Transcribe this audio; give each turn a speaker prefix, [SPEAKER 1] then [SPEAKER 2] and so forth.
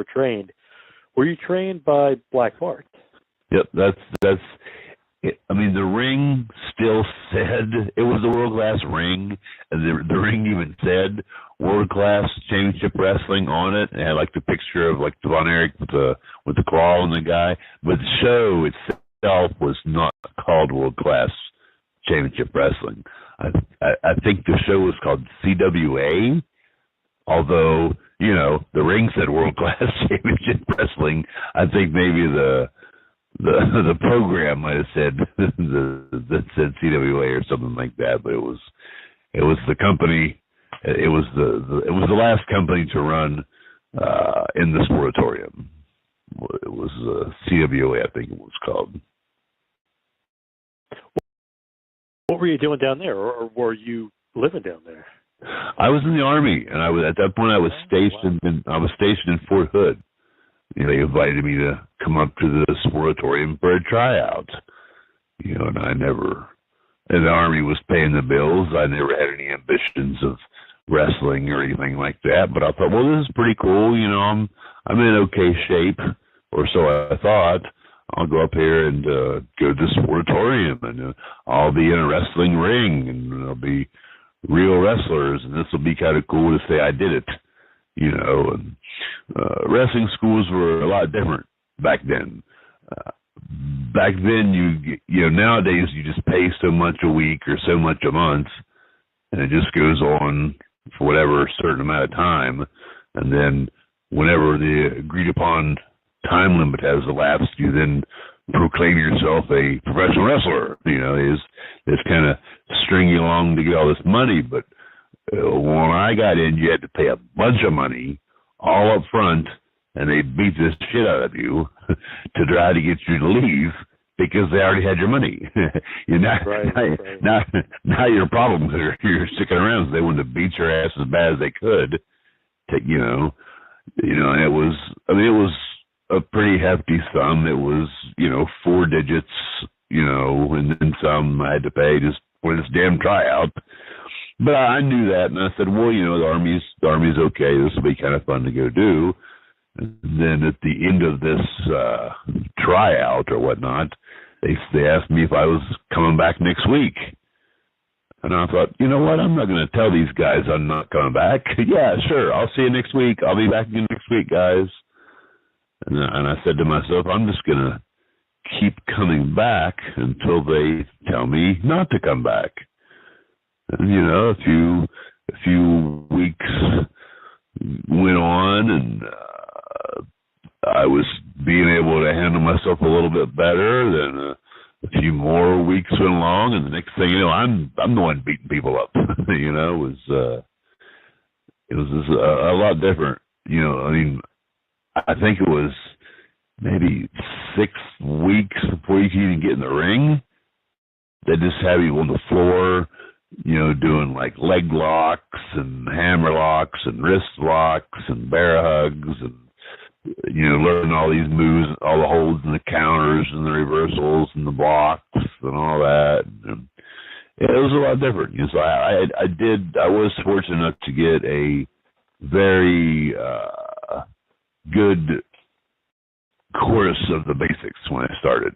[SPEAKER 1] trained. Were you trained by Black Bart?
[SPEAKER 2] Yep, that's. I mean, the ring still said it was the world class ring, and the ring even said world class championship wrestling on it. It had like the picture of like Von Erich with the claw on the guy, but the show itself was not called world class championship wrestling. I think the show was called CWA, although the ring said world class championship wrestling. I think maybe the program might have said that said CWA or something like that, but it was the company. It was the last company to run in the Sportatorium. It was CWA, I think it was called.
[SPEAKER 1] What were you doing down there, or were you living down there?
[SPEAKER 2] I was in the Army, and at that point I was stationed in Fort Hood. They invited me to come up to the Sportatorium for a tryout. And the Army was paying the bills. I never had any ambitions of wrestling or anything like that. But I thought, well, this is pretty cool. I'm in okay shape, or so I thought. I'll go up here and go to the Sportatorium, and I'll be in a wrestling ring, and there'll be real wrestlers, and this will be kind of cool to say I did it. And wrestling schools were a lot different back then. Back then, nowadays you just pay so much a week or so much a month, and it just goes on for whatever certain amount of time, and then whenever the agreed upon time limit has elapsed, you then proclaim yourself a professional wrestler. They just kind of string you along to get all this money, but when I got in, you had to pay a bunch of money all up front, and they beat the shit out of you to try to get you to leave because they already had your money. Now your problem is you're sticking around, so they wanted to beat your ass as bad as they could. And it was a pretty hefty sum. It was 4 digits, and then some I had to pay just for this damn tryout. But I knew that, and I said, well, the Army's okay. This will be kind of fun to go do. And then at the end of this tryout or whatnot, they asked me if I was coming back next week. And I thought, you know what? I'm not going to tell these guys I'm not coming back. Yeah, sure. I'll see you next week. I'll be back again next week, guys. And I said to myself, I'm just going to keep coming back until they tell me not to come back. And, a few weeks went on, and I was being able to handle myself a little bit better. Then a few more weeks went along, and the next thing you know, I'm the one beating people up. It was just a lot different. I think it was maybe 6 weeks before you can even get in the ring. They just have you on the floor, doing like leg locks and hammer locks and wrist locks and bear hugs and, learning all these moves, all the holds and the counters and the reversals and the blocks and all that. And it was a lot different. So I was fortunate enough to get a very good course of the basics when I started.